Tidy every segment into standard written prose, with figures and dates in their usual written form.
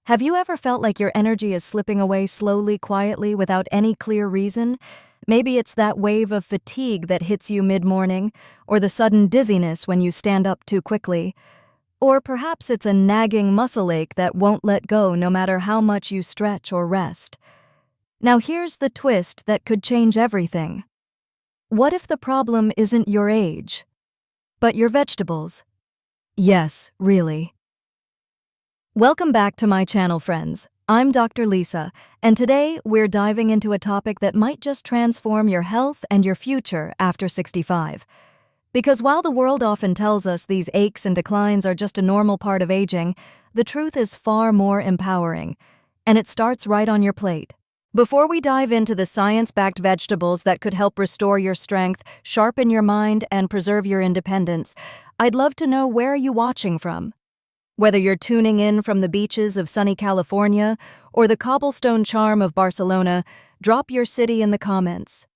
Have you ever felt like your energy is slipping away slowly, quietly, without any clear reason? Maybe it's that wave of fatigue that hits you mid-morning, or the sudden dizziness when you stand up too quickly. Or perhaps it's a nagging muscle ache that won't let go no matter how much you stretch or rest. Now here's the twist that could change everything. What if the problem isn't your age, but your vegetables? Yes, really. Welcome back to my channel, friends. I'm Dr. Lisa, and today we're diving into a topic that might just transform your health and your future after 65. Because while the world often tells us these aches and declines are just a normal part of aging, the truth is far more empowering, and it starts right on your plate. Before we dive into the science-backed vegetables that could help restore your strength, sharpen your mind, and preserve your independence, I'd love to know, where are you watching from? Whether you're tuning in from the beaches of sunny California or the cobblestone charm of Barcelona, drop your city in the comments.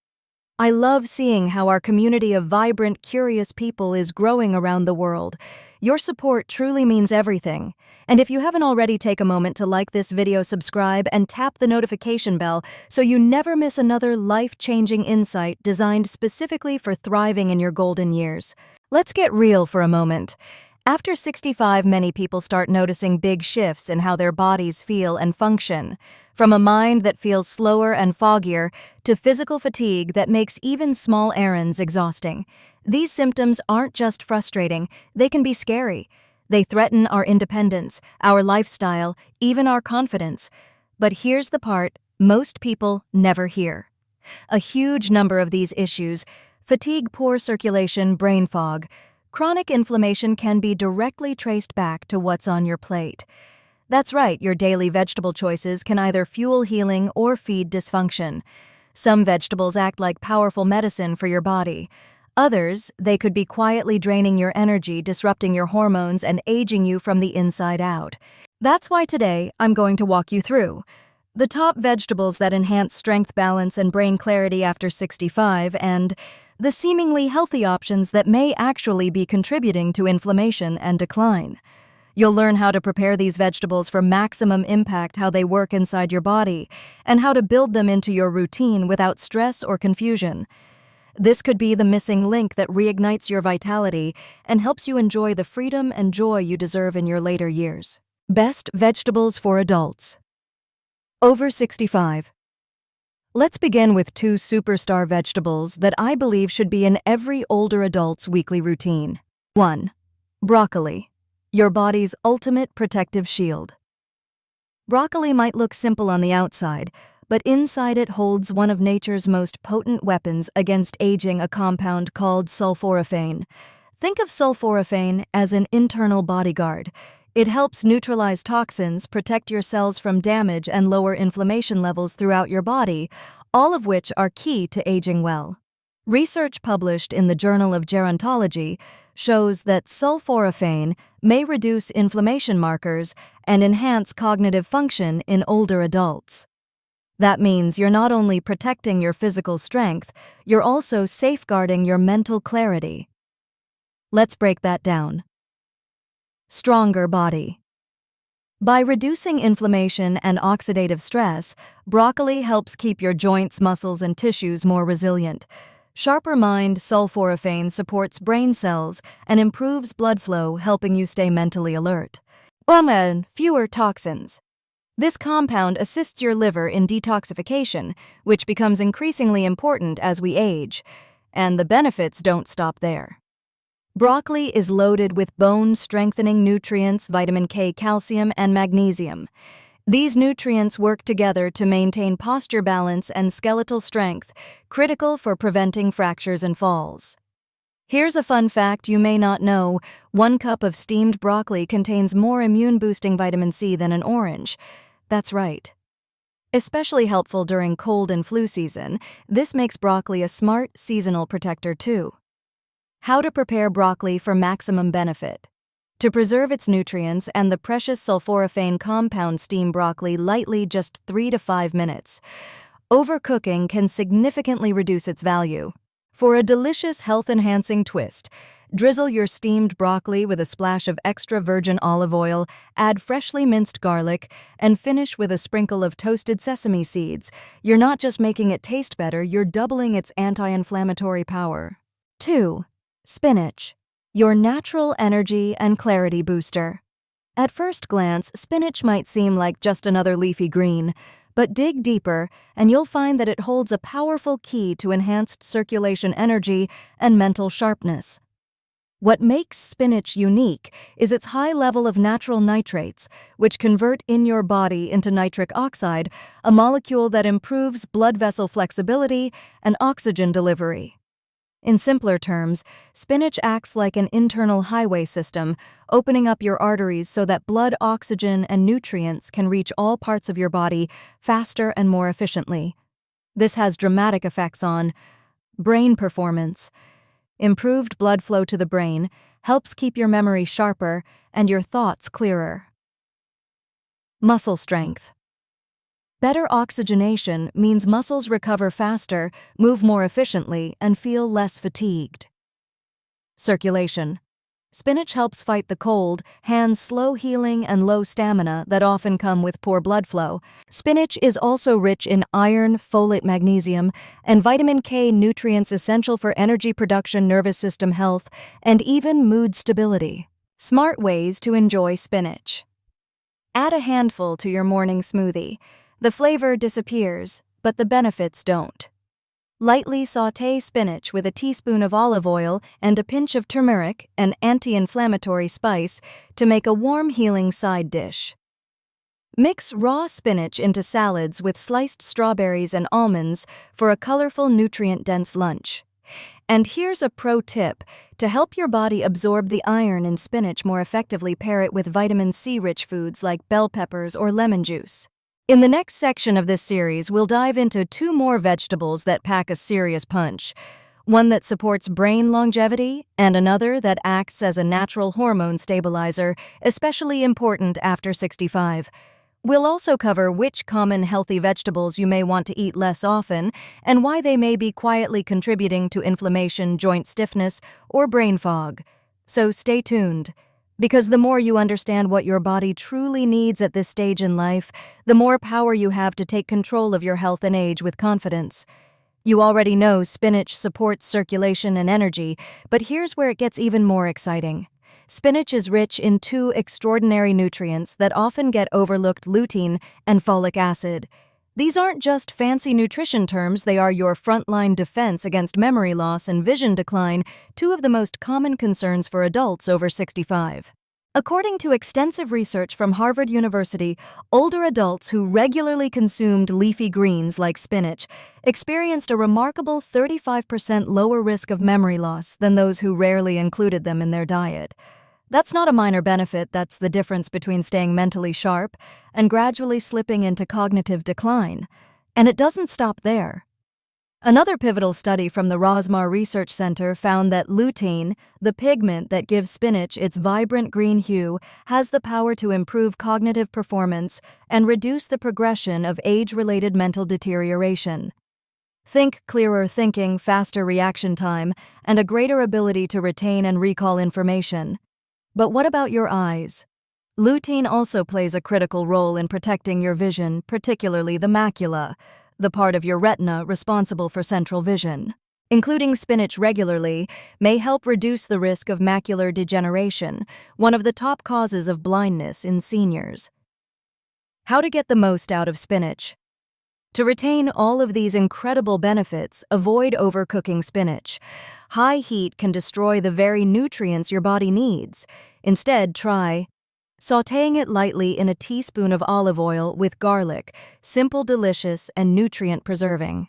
I love seeing how our community of vibrant, curious people is growing around the world. Your support truly means everything. And if you haven't already, take a moment to like this video, subscribe, and tap the notification bell so you never miss another life-changing insight designed specifically for thriving in your golden years. Let's get real for a moment. After 65, many people start noticing big shifts in how their bodies feel and function, from a mind that feels slower and foggier to physical fatigue that makes even small errands exhausting. These symptoms aren't just frustrating, they can be scary. They threaten our independence, our lifestyle, even our confidence. But here's the part most people never hear. A huge number of these issues, fatigue, poor circulation, brain fog, chronic inflammation, can be directly traced back to what's on your plate. That's right, your daily vegetable choices can either fuel healing or feed dysfunction. Some vegetables act like powerful medicine for your body. Others, they could be quietly draining your energy, disrupting your hormones, and aging you from the inside out. That's why today I'm going to walk you through the top vegetables that enhance strength, balance, and brain clarity after 65, and the seemingly healthy options that may actually be contributing to inflammation and decline. You'll learn how to prepare these vegetables for maximum impact, how they work inside your body, and how to build them into your routine without stress or confusion. This could be the missing link that reignites your vitality and helps you enjoy the freedom and joy you deserve in your later years. Best vegetables for adults over 65. Let's begin with two superstar vegetables that I believe should be in every older adult's weekly routine. 1. Broccoli, your body's ultimate protective shield. Broccoli might look simple on the outside, but inside it holds one of nature's most potent weapons against aging, a compound called sulforaphane. Think of sulforaphane as an internal bodyguard. It helps neutralize toxins, protect your cells from damage, and lower inflammation levels throughout your body, all of which are key to aging well. Research published in the Journal of Gerontology shows that sulforaphane may reduce inflammation markers and enhance cognitive function in older adults. That means you're not only protecting your physical strength, you're also safeguarding your mental clarity. Let's break that down. Stronger body. By reducing inflammation and oxidative stress, broccoli helps keep your joints, muscles, and tissues more resilient. Sharper mind, sulforaphane supports brain cells and improves blood flow, helping you stay mentally alert. Fewer toxins. This compound assists your liver in detoxification, which becomes increasingly important as we age. And the benefits don't stop there. Broccoli is loaded with bone-strengthening nutrients, vitamin K, calcium, and magnesium. These nutrients work together to maintain posture balance and skeletal strength, critical for preventing fractures and falls. Here's a fun fact you may not know: 1 cup of steamed broccoli contains more immune-boosting vitamin C than an orange. That's right. Especially helpful during cold and flu season, this makes broccoli a smart seasonal protector too. How to prepare broccoli for maximum benefit. To preserve its nutrients and the precious sulforaphane compound, steam broccoli lightly, just 3 to 5 minutes. Overcooking can significantly reduce its value. For a delicious health-enhancing twist, drizzle your steamed broccoli with a splash of extra virgin olive oil, add freshly minced garlic, and finish with a sprinkle of toasted sesame seeds. You're not just making it taste better, you're doubling its anti-inflammatory power. 2. Spinach, your natural energy and clarity booster. At first glance, spinach might seem like just another leafy green, but dig deeper and you'll find that it holds a powerful key to enhanced circulation energy and mental sharpness. What makes spinach unique is its high level of natural nitrates, which convert in your body into nitric oxide, a molecule that improves blood vessel flexibility and oxygen delivery. In simpler terms, spinach acts like an internal highway system, opening up your arteries so that blood, oxygen, and nutrients can reach all parts of your body faster and more efficiently. This has dramatic effects on brain performance. Improved blood flow to the brain helps keep your memory sharper and your thoughts clearer. Muscle strength. Better oxygenation means muscles recover faster, move more efficiently, and feel less fatigued. Circulation. Spinach helps fight the cold, hands slow healing and low stamina that often come with poor blood flow. Spinach is also rich in iron, folate, magnesium, and vitamin K, nutrients essential for energy production, nervous system health, and even mood stability. Smart ways to enjoy spinach. Add a handful to your morning smoothie. The flavor disappears, but the benefits don't. Lightly sauté spinach with a teaspoon of olive oil and a pinch of turmeric, an anti-inflammatory spice, to make a warm, healing side dish. Mix raw spinach into salads with sliced strawberries and almonds for a colorful, nutrient-dense lunch. And here's a pro tip. To help your body absorb the iron in spinach more effectively, pair it with vitamin C-rich foods like bell peppers or lemon juice. In the next section of this series, we'll dive into 2 more vegetables that pack a serious punch. One that supports brain longevity, and another that acts as a natural hormone stabilizer, especially important after 65. We'll also cover which common healthy vegetables you may want to eat less often, and why they may be quietly contributing to inflammation, joint stiffness, or brain fog. So stay tuned. Because the more you understand what your body truly needs at this stage in life, the more power you have to take control of your health and age with confidence. You already know spinach supports circulation and energy, but here's where it gets even more exciting. Spinach is rich in 2 extraordinary nutrients that often get overlooked: lutein and folic acid. These aren't just fancy nutrition terms, they are your frontline defense against memory loss and vision decline, 2 of the most common concerns for adults over 65. According to extensive research from Harvard University, older adults who regularly consumed leafy greens like spinach experienced a remarkable 35% lower risk of memory loss than those who rarely included them in their diet. That's not a minor benefit, that's the difference between staying mentally sharp and gradually slipping into cognitive decline. And it doesn't stop there. Another pivotal study from the Rosmar Research Center found that lutein, the pigment that gives spinach its vibrant green hue, has the power to improve cognitive performance and reduce the progression of age-related mental deterioration. Think clearer thinking, faster reaction time, and a greater ability to retain and recall information. But what about your eyes? Lutein also plays a critical role in protecting your vision, particularly the macula, the part of your retina responsible for central vision. Including spinach regularly may help reduce the risk of macular degeneration, one of the top causes of blindness in seniors. How to get the most out of spinach? To retain all of these incredible benefits, avoid overcooking spinach. High heat can destroy the very nutrients your body needs. Instead, try sautéing it lightly in a teaspoon of olive oil with garlic, simple, delicious, and nutrient-preserving.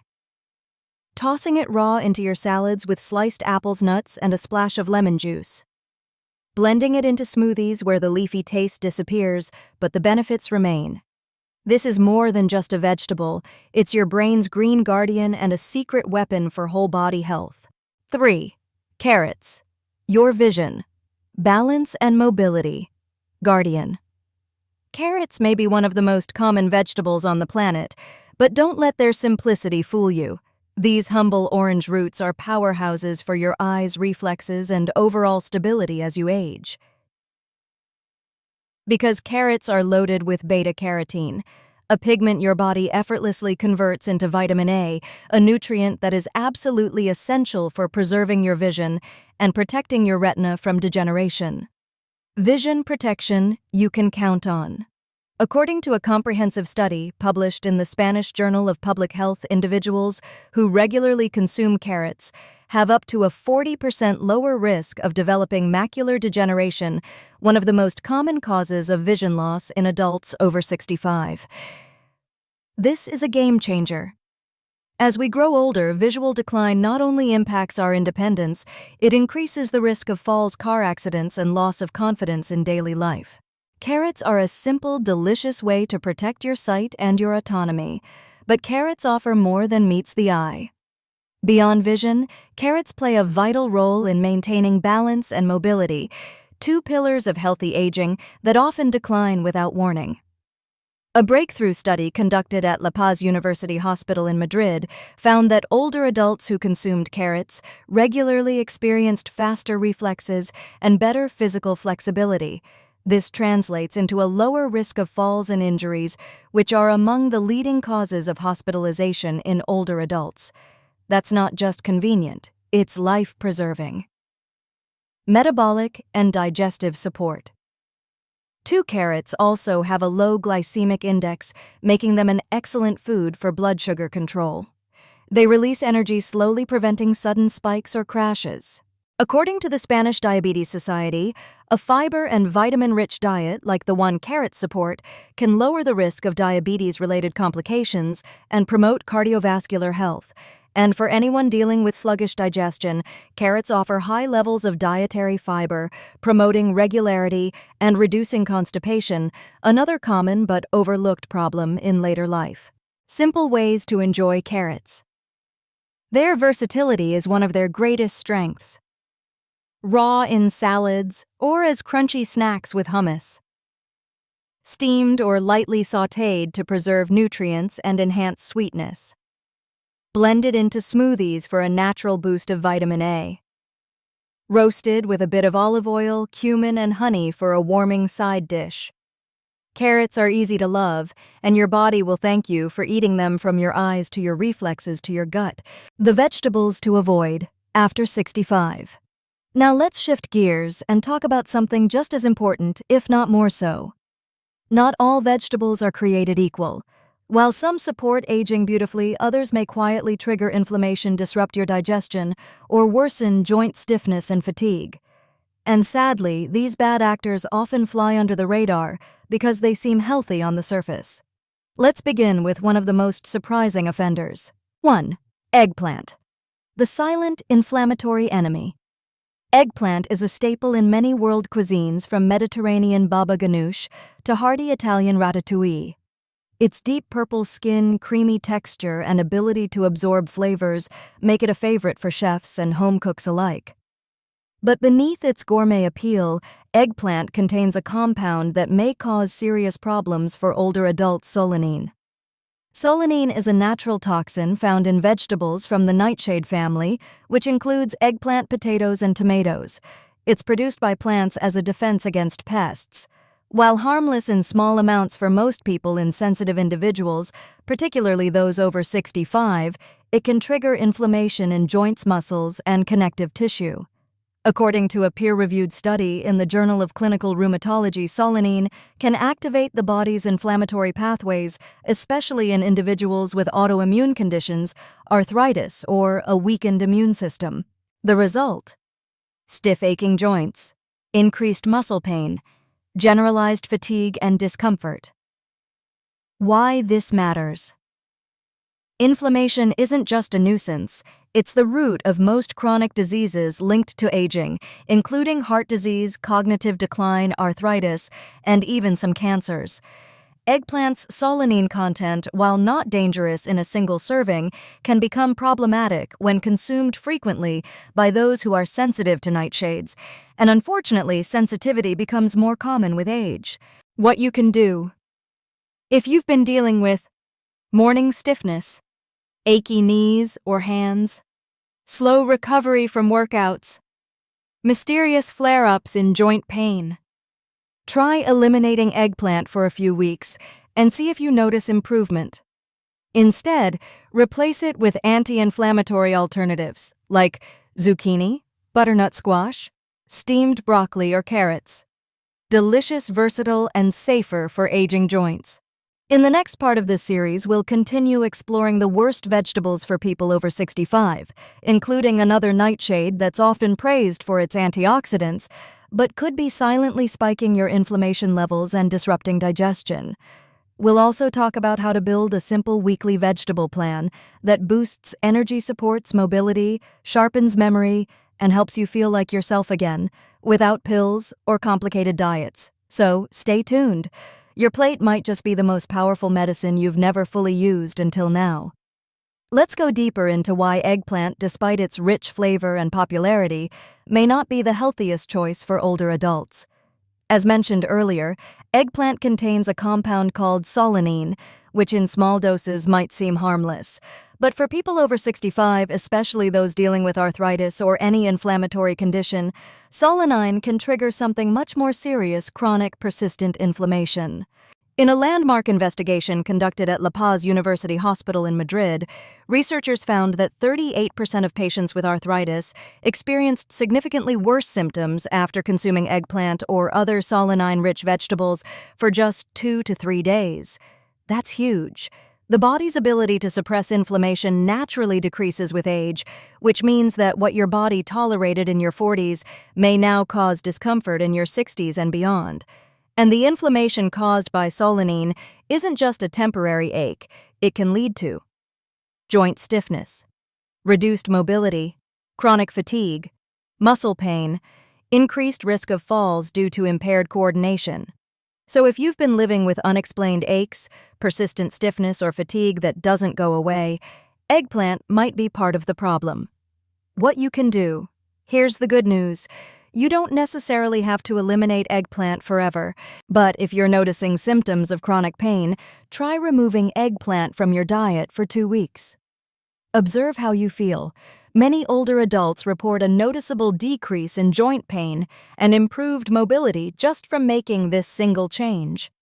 Tossing it raw into your salads with sliced apples, nuts, and a splash of lemon juice. Blending it into smoothies where the leafy taste disappears, but the benefits remain. This is more than just a vegetable, it's your brain's green guardian and a secret weapon for whole-body health. 3. Carrots. Your vision, balance, and mobility guardian. Carrots may be one of the most common vegetables on the planet, but don't let their simplicity fool you. These humble orange roots are powerhouses for your eyes' reflexes and overall stability as you age. Because carrots are loaded with beta-carotene, a pigment your body effortlessly converts into vitamin A nutrient that is absolutely essential for preserving your vision and protecting your retina from degeneration. Vision protection you can count on. According to a comprehensive study published in the Spanish Journal of Public Health, individuals who regularly consume carrots have up to a 40% lower risk of developing macular degeneration, one of the most common causes of vision loss in adults over 65. This is a game changer. As we grow older, visual decline not only impacts our independence, it increases the risk of falls, car accidents, and loss of confidence in daily life. Carrots are a simple, delicious way to protect your sight and your autonomy, but carrots offer more than meets the eye. Beyond vision, carrots play a vital role in maintaining balance and mobility, two pillars of healthy aging that often decline without warning. A breakthrough study conducted at La Paz University Hospital in Madrid found that older adults who consumed carrots regularly experienced faster reflexes and better physical flexibility. This translates into a lower risk of falls and injuries, which are among the leading causes of hospitalization in older adults. That's not just convenient, it's life-preserving. Metabolic and digestive support. 2 carrots also have a low glycemic index, making them an excellent food for blood sugar control. They release energy, slowly preventing sudden spikes or crashes. According to the Spanish Diabetes Society, a fiber and vitamin-rich diet like the one carrots support can lower the risk of diabetes-related complications and promote cardiovascular health. And for anyone dealing with sluggish digestion, carrots offer high levels of dietary fiber, promoting regularity and reducing constipation, another common but overlooked problem in later life. Simple ways to enjoy carrots. Their versatility is one of their greatest strengths. Raw in salads or as crunchy snacks with hummus. Steamed or lightly sautéed to preserve nutrients and enhance sweetness. Blended into smoothies for a natural boost of vitamin A. Roasted with a bit of olive oil, cumin, and honey for a warming side dish. Carrots are easy to love, and your body will thank you for eating them, from your eyes to your reflexes to your gut. The vegetables to avoid after 65. Now let's shift gears and talk about something just as important, if not more so. Not all vegetables are created equal. While some support aging beautifully, others may quietly trigger inflammation, disrupt your digestion, or worsen joint stiffness and fatigue. And sadly, these bad actors often fly under the radar because they seem healthy on the surface. Let's begin with one of the most surprising offenders. 1. Eggplant. The silent inflammatory enemy. Eggplant is a staple in many world cuisines, from Mediterranean baba ganoush to hearty Italian ratatouille. Its deep purple skin, creamy texture, and ability to absorb flavors make it a favorite for chefs and home cooks alike. But beneath its gourmet appeal, eggplant contains a compound that may cause serious problems for older adults: solanine. Solanine is a natural toxin found in vegetables from the nightshade family, which includes eggplant, potatoes, and tomatoes. It's produced by plants as a defense against pests. While harmless in small amounts for most people, in sensitive individuals, particularly those over 65, it can trigger inflammation in joints, muscles, and connective tissue. According to a peer-reviewed study in the Journal of Clinical Rheumatology, solanine can activate the body's inflammatory pathways, especially in individuals with autoimmune conditions, arthritis, or a weakened immune system. The result? Stiff, aching joints, increased muscle pain, generalized fatigue, and discomfort. Why this matters? Inflammation isn't just a nuisance, it's the root of most chronic diseases linked to aging, including heart disease, cognitive decline, arthritis, and even some cancers. Eggplant's solanine content, while not dangerous in a single serving, can become problematic when consumed frequently by those who are sensitive to nightshades, and unfortunately, sensitivity becomes more common with age. What you can do. If you've been dealing with morning stiffness, achy knees or hands, slow recovery from workouts, mysterious flare-ups in joint pain. Try eliminating eggplant for a few weeks and see if you notice improvement. Instead, replace it with anti-inflammatory alternatives like zucchini, butternut squash, steamed broccoli or carrots. Delicious, versatile, and safer for aging joints. In the next part of this series, we'll continue exploring the worst vegetables for people over 65, including another nightshade that's often praised for its antioxidants, but could be silently spiking your inflammation levels and disrupting digestion. We'll also talk about how to build a simple weekly vegetable plan that boosts energy, supports mobility, sharpens memory, and helps you feel like yourself again, without pills or complicated diets. So, stay tuned. Your plate might just be the most powerful medicine you've never fully used until now. Let's go deeper into why eggplant, despite its rich flavor and popularity, may not be the healthiest choice for older adults. As mentioned earlier, eggplant contains a compound called solanine, which in small doses might seem harmless. But for people over 65, especially those dealing with arthritis or any inflammatory condition, solanine can trigger something much more serious: chronic, persistent inflammation. In a landmark investigation conducted at La Paz University Hospital in Madrid, researchers found that 38% of patients with arthritis experienced significantly worse symptoms after consuming eggplant or other solanine-rich vegetables for just 2 to 3 days. That's huge. The body's ability to suppress inflammation naturally decreases with age, which means that what your body tolerated in your 40s may now cause discomfort in your 60s and beyond. And the inflammation caused by solanine isn't just a temporary ache. It can lead to joint stiffness, reduced mobility, chronic fatigue, muscle pain, increased risk of falls due to impaired coordination. So if you've been living with unexplained aches, persistent stiffness, or fatigue that doesn't go away, eggplant might be part of the problem. What you can do. Here's the good news. You don't necessarily have to eliminate eggplant forever, but if you're noticing symptoms of chronic pain, try removing eggplant from your diet for 2 weeks. Observe how you feel. Many older adults report a noticeable decrease in joint pain and improved mobility just from making this single change.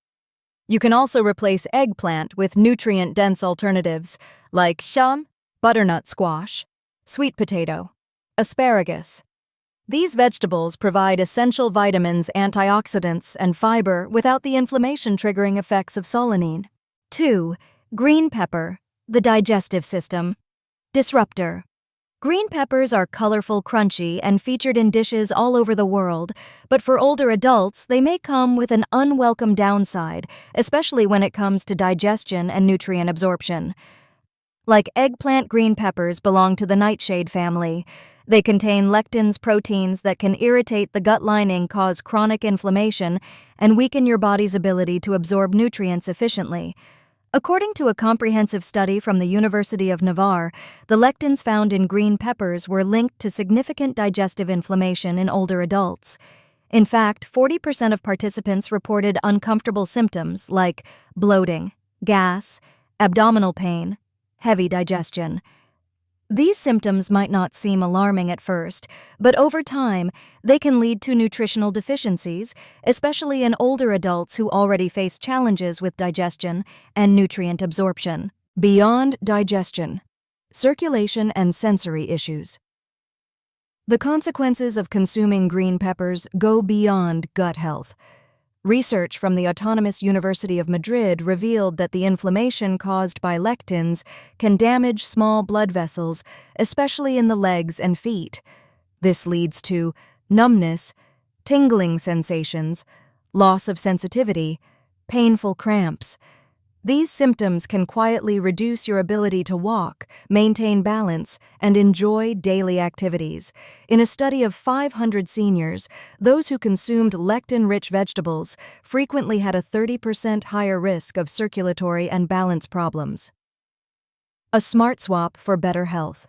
You can also replace eggplant with nutrient-dense alternatives like sham, butternut squash, sweet potato, asparagus. These vegetables provide essential vitamins, antioxidants, and fiber without the inflammation-triggering effects of solanine. 2. Green pepper, the digestive system. Disruptor. Green peppers are colorful, crunchy, and featured in dishes all over the world, but for older adults, they may come with an unwelcome downside, especially when it comes to digestion and nutrient absorption. Like eggplant, green peppers belong to the nightshade family. They contain lectins, proteins that can irritate the gut lining, cause chronic inflammation, and weaken your body's ability to absorb nutrients efficiently. According to a comprehensive study from the University of Navarre, the lectins found in green peppers were linked to significant digestive inflammation in older adults. In fact, 40% of participants reported uncomfortable symptoms like bloating, gas, abdominal pain, heavy digestion. These symptoms might not seem alarming at first, but over time, they can lead to nutritional deficiencies, especially in older adults who already face challenges with digestion and nutrient absorption. Beyond digestion, circulation and sensory issues. The consequences of consuming green peppers go beyond gut health. Research from the Autonomous University of Madrid revealed that the inflammation caused by lectins can damage small blood vessels, especially in the legs and feet. This leads to numbness, tingling sensations, loss of sensitivity, painful cramps. These symptoms can quietly reduce your ability to walk, maintain balance, and enjoy daily activities. In a study of 500 seniors, those who consumed lectin-rich vegetables frequently had a 30% higher risk of circulatory and balance problems. A smart swap for better health.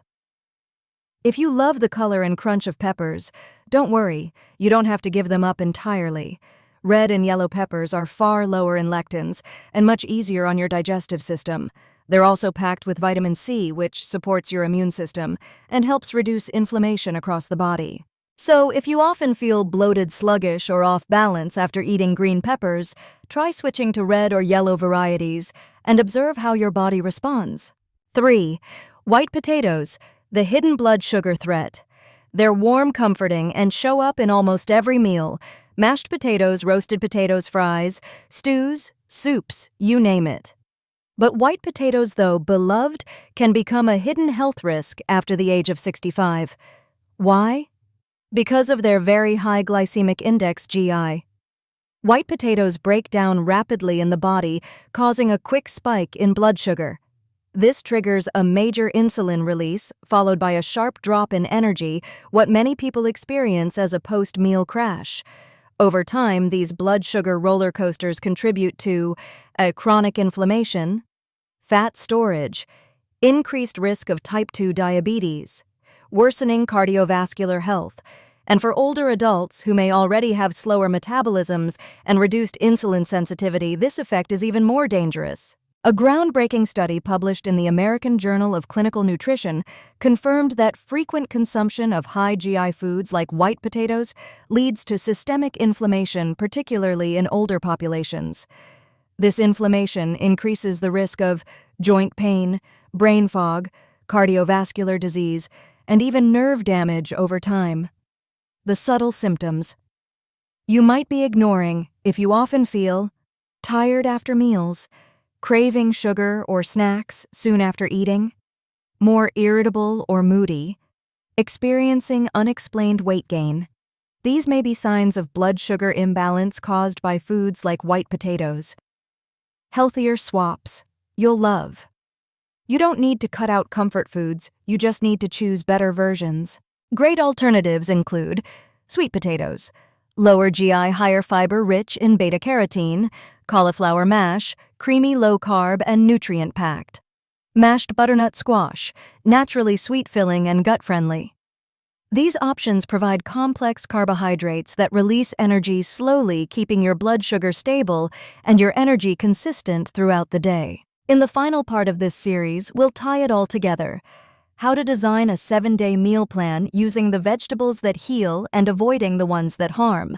If you love the color and crunch of peppers, don't worry, you don't have to give them up entirely. Red and yellow peppers are far lower in lectins and much easier on your digestive system. They're also packed with vitamin C, which supports your immune system and helps reduce inflammation across the body. So, if you often feel bloated, sluggish, or off balance after eating green peppers, try switching to red or yellow varieties and observe how your body responds. 3. White potatoes, the hidden blood sugar threat. They're warm, comforting, and show up in almost every meal. Mashed potatoes, roasted potatoes, fries, stews, soups, you name it. But white potatoes, though beloved, can become a hidden health risk after the age of 65. Why? Because of their very high glycemic index (GI). White potatoes break down rapidly in the body, causing a quick spike in blood sugar. This triggers a major insulin release, followed by a sharp drop in energy, what many people experience as a post-meal crash. Over time, these blood sugar roller coasters contribute to a chronic inflammation, fat storage, increased risk of type 2 diabetes, worsening cardiovascular health, and for older adults who may already have slower metabolisms and reduced insulin sensitivity, this effect is even more dangerous. A groundbreaking study published in the American Journal of Clinical Nutrition confirmed that frequent consumption of high GI foods like white potatoes leads to systemic inflammation, particularly in older populations. This inflammation increases the risk of joint pain, brain fog, cardiovascular disease, and even nerve damage over time. The subtle symptoms you might be ignoring if you often feel tired after meals, craving sugar or snacks soon after eating, more irritable or moody, experiencing unexplained weight gain. These may be signs of blood sugar imbalance caused by foods like white potatoes. Healthier swaps you'll love. You don't need to cut out comfort foods, you just need to choose better versions. Great alternatives include sweet potatoes, lower GI, higher fiber, rich in beta-carotene, cauliflower mash, creamy, low-carb, and nutrient-packed. Mashed butternut squash, naturally sweet-filling and gut-friendly. These options provide complex carbohydrates that release energy slowly, keeping your blood sugar stable and your energy consistent throughout the day. In the final part of this series, we'll tie it all together. How to design a 7-day meal plan using the vegetables that heal and avoiding the ones that harm.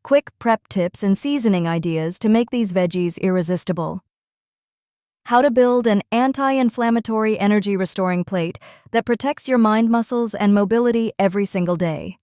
Quick prep tips and seasoning ideas to make these veggies irresistible. How to build an anti-inflammatory energy-restoring plate that protects your mind muscles and mobility every single day.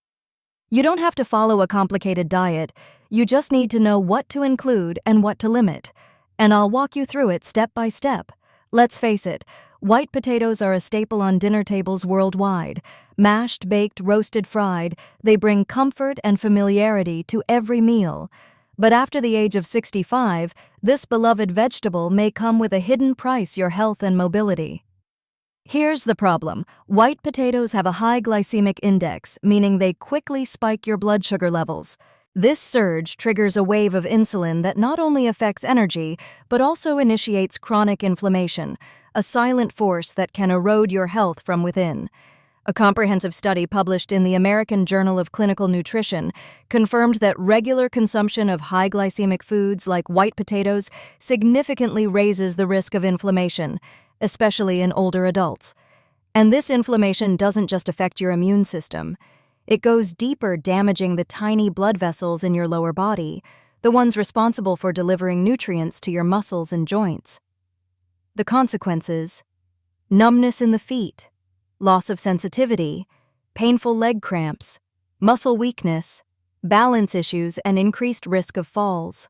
You don't have to follow a complicated diet, you just need to know what to include and what to limit. And I'll walk you through it step by step. Let's face it, white potatoes are a staple on dinner tables worldwide. Mashed, baked, roasted, fried, they bring comfort and familiarity to every meal. But after the age of 65, this beloved vegetable may come with a hidden price: your health and mobility. Here's the problem. White potatoes have a high glycemic index, meaning they quickly spike your blood sugar levels. This surge triggers a wave of insulin that not only affects energy, but also initiates chronic inflammation, a silent force that can erode your health from within. A comprehensive study published in the American Journal of Clinical Nutrition confirmed that regular consumption of high glycemic foods like white potatoes significantly raises the risk of inflammation, especially in older adults. And this inflammation doesn't just affect your immune system. It goes deeper, damaging the tiny blood vessels in your lower body, the ones responsible for delivering nutrients to your muscles and joints. The consequences: numbness in the feet, loss of sensitivity, painful leg cramps, muscle weakness, balance issues, and increased risk of falls.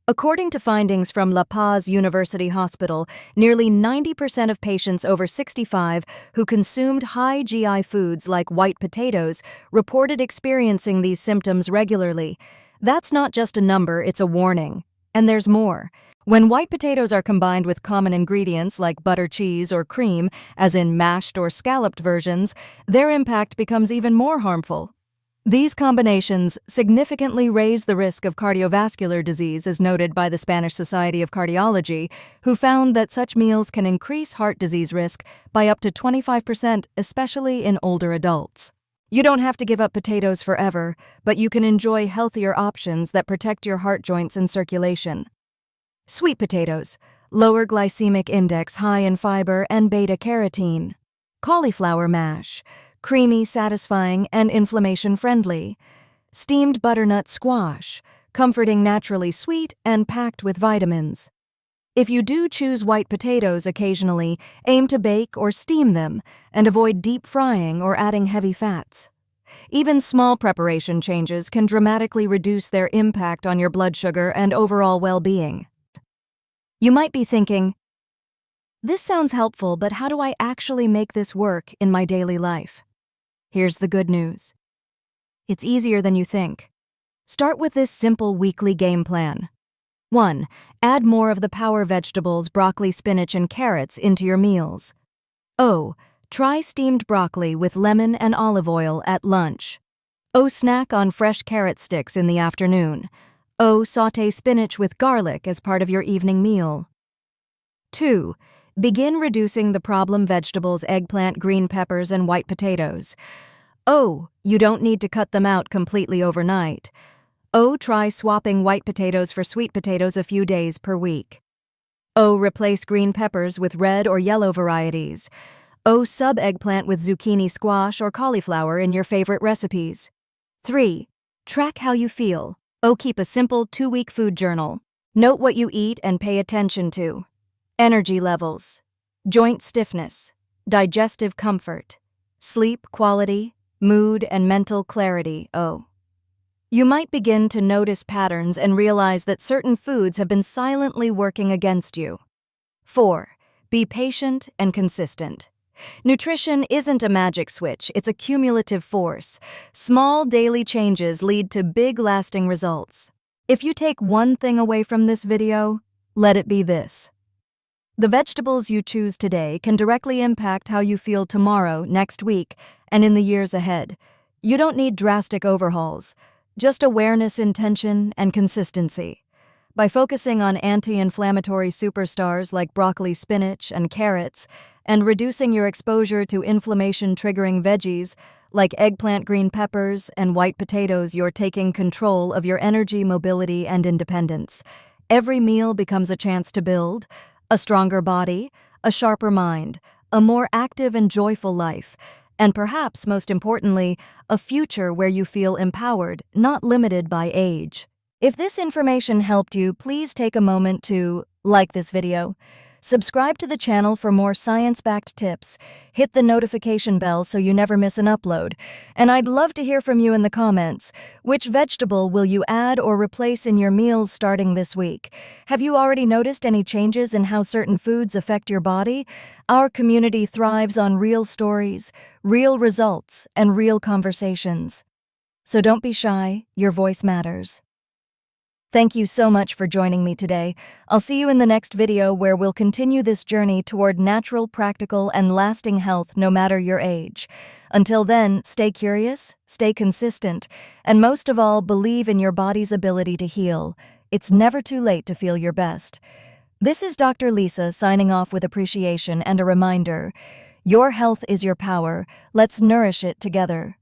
According to findings from La Paz University Hospital, nearly 90% of patients over 65 who consumed high GI foods like white potatoes reported experiencing these symptoms regularly. That's not just a number, it's a warning. And there's more. When white potatoes are combined with common ingredients like butter, cheese, or cream, as in mashed or scalloped versions, their impact becomes even more harmful. These combinations significantly raise the risk of cardiovascular disease, as noted by the Spanish Society of Cardiology, who found that such meals can increase heart disease risk by up to 25%, especially in older adults. You don't have to give up potatoes forever, but you can enjoy healthier options that protect your heart joints and circulation. Sweet potatoes, lower glycemic index, high in fiber and beta-carotene. Cauliflower mash, creamy, satisfying, and inflammation-friendly. Steamed butternut squash, comforting, naturally sweet, and packed with vitamins. If you do choose white potatoes occasionally, aim to bake or steam them, and avoid deep frying or adding heavy fats. Even small preparation changes can dramatically reduce their impact on your blood sugar and overall well-being. You might be thinking, this sounds helpful, but how do I actually make this work in my daily life? Here's the good news. It's easier than you think. Start with this simple weekly game plan. 1. Add more of the power vegetables, broccoli, spinach, and carrots into your meals. Try steamed broccoli with lemon and olive oil at lunch. Snack on fresh carrot sticks in the afternoon. Saute spinach with garlic as part of your evening meal. 2. Begin reducing the problem vegetables, eggplant, green peppers, and white potatoes. You don't need to cut them out completely overnight. Try swapping white potatoes for sweet potatoes a few days per week. Replace green peppers with red or yellow varieties. Sub eggplant with zucchini, squash, or cauliflower in your favorite recipes. 3. Track how you feel. Keep a simple 2-week food journal. Note what you eat and pay attention to. Energy levels, joint stiffness, digestive comfort, sleep quality, mood and mental clarity. You might begin to notice patterns and realize that certain foods have been silently working against you. 4. Be patient and consistent. Nutrition isn't a magic switch, it's a cumulative force. Small daily changes lead to big lasting results. If you take one thing away from this video, let it be this. The vegetables you choose today can directly impact how you feel tomorrow, next week, and in the years ahead. You don't need drastic overhauls. Just awareness, intention, and consistency. By focusing on anti-inflammatory superstars like broccoli, spinach, and carrots, and reducing your exposure to inflammation-triggering veggies like eggplant, green peppers, and white potatoes, you're taking control of your energy, mobility, and independence. Every meal becomes a chance to build a stronger body, a sharper mind, a more active and joyful life, and perhaps, most importantly, a future where you feel empowered, not limited by age. If this information helped you, please take a moment to like this video, subscribe to the channel for more science-backed tips, hit the notification bell so you never miss an upload, and I'd love to hear from you in the comments. Which vegetable will you add or replace in your meals starting this week? Have you already noticed any changes in how certain foods affect your body? Our community thrives on real stories, real results, and real conversations. So don't be shy, your voice matters. Thank you so much for joining me today. I'll see you in the next video where we'll continue this journey toward natural, practical, and lasting health no matter your age. Until then, stay curious, stay consistent, and most of all, believe in your body's ability to heal. It's never too late to feel your best. This is Dr. Lisa signing off with appreciation and a reminder. Your health is your power. Let's nourish it together.